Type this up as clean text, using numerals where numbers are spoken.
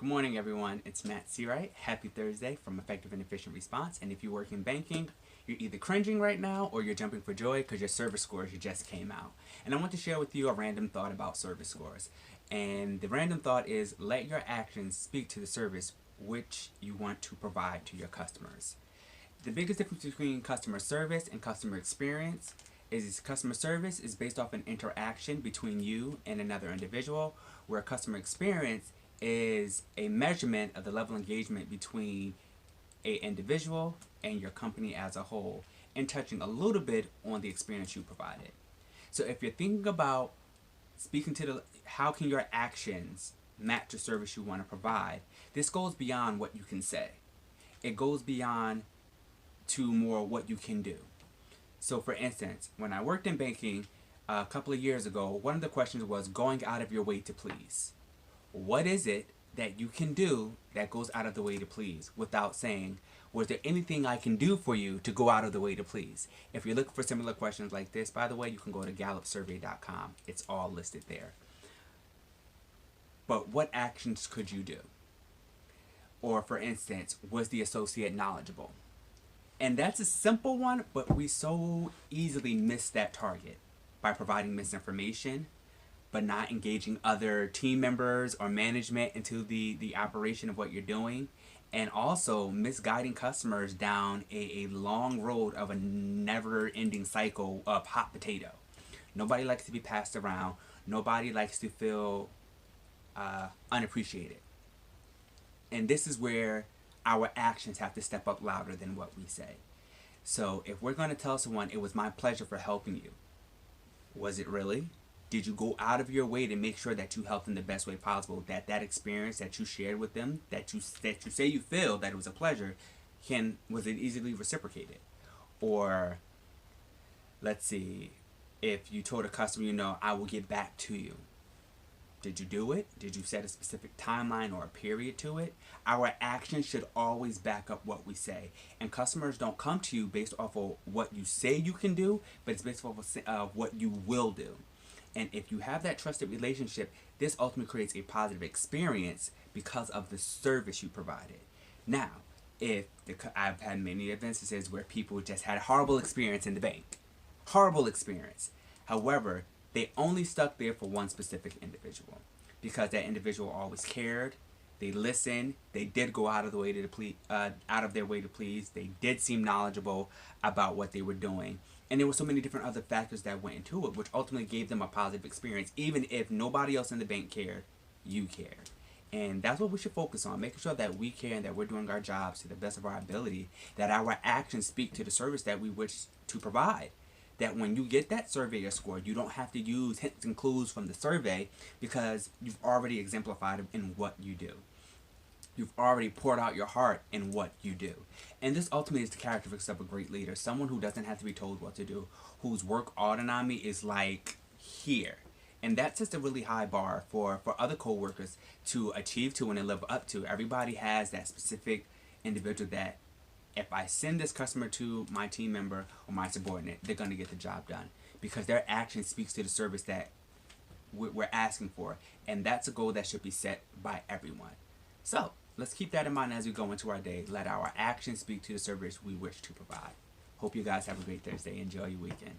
Good morning, everyone. It's Matt Seawright. Happy Thursday from Effective and Efficient Response. And if you work in banking, you're either cringing right now or you're jumping for joy because your service scores just came out. And I want to share with you a random thought about service scores. And the random thought is let your actions speak to the service which you want to provide to your customers. The biggest difference between customer service and customer experience is customer service is based off an interaction between you and another individual, where customer experience is a measurement of the level of engagement between a individual and your company as a whole, and touching a little bit on the experience you provided. So if you're thinking about speaking to the how can your actions match the service you want to provide, this goes beyond what you can say. It goes beyond to more what you can do. So for instance, when I worked in banking a couple of years ago, one of the questions was going out of your way to please. What is it that you can do that goes out of the way to please, without saying, was there anything I can do for you to go out of the way to please? If you're looking for similar questions like this, by the way, you can go to gallupsurvey.com. It's all listed there. But what actions could you do? Or for instance, was the associate knowledgeable? And that's a simple one, but we so easily miss that target by providing misinformation, but not engaging other team members or management into the operation of what you're doing, and also misguiding customers down a long road of a never-ending cycle of hot potato. Nobody likes to be passed around. Nobody likes to feel unappreciated. And this is where our actions have to step up louder than what we say. So if we're going to tell someone, it was my pleasure for helping you, was it really? Did you go out of your way to make sure that you helped in the best way possible, that that experience that you shared with them, that you say you feel that it was a pleasure, was it easily reciprocated? Or let's see, if you told a customer, I will get back to you. Did you do it? Did you set a specific timeline or a period to it? Our actions should always back up what we say. And customers don't come to you based off of what you say you can do, but it's based off of what you will do. And if you have that trusted relationship, this ultimately creates a positive experience because of the service you provided. Now, I've had many instances where people just had a horrible experience in the bank. Horrible experience. However, they only stuck there for one specific individual because that individual always cared. They listened. They did go out of their way to please. They did seem knowledgeable about what they were doing, and there were so many different other factors that went into it, which ultimately gave them a positive experience. Even if nobody else in the bank cared, you cared, and that's what we should focus on: making sure that we care and that we're doing our jobs to the best of our ability. That our actions speak to the service that we wish to provide. That when you get that surveyor score, you don't have to use hints and clues from the survey because you've already exemplified in what you do. You've already poured out your heart in what you do. And this ultimately is the characteristics of a great leader. Someone who doesn't have to be told what to do, whose work autonomy is like here. And that's just a really high bar for other co-workers to achieve to and to live up to. Everybody has that specific individual that if I send this customer to my team member or my subordinate, they're going to get the job done because their action speaks to the service that we're asking for. And that's a goal that should be set by everyone. So let's keep that in mind as we go into our day. Let our actions speak to the service we wish to provide. Hope you guys have a great Thursday. Enjoy your weekend.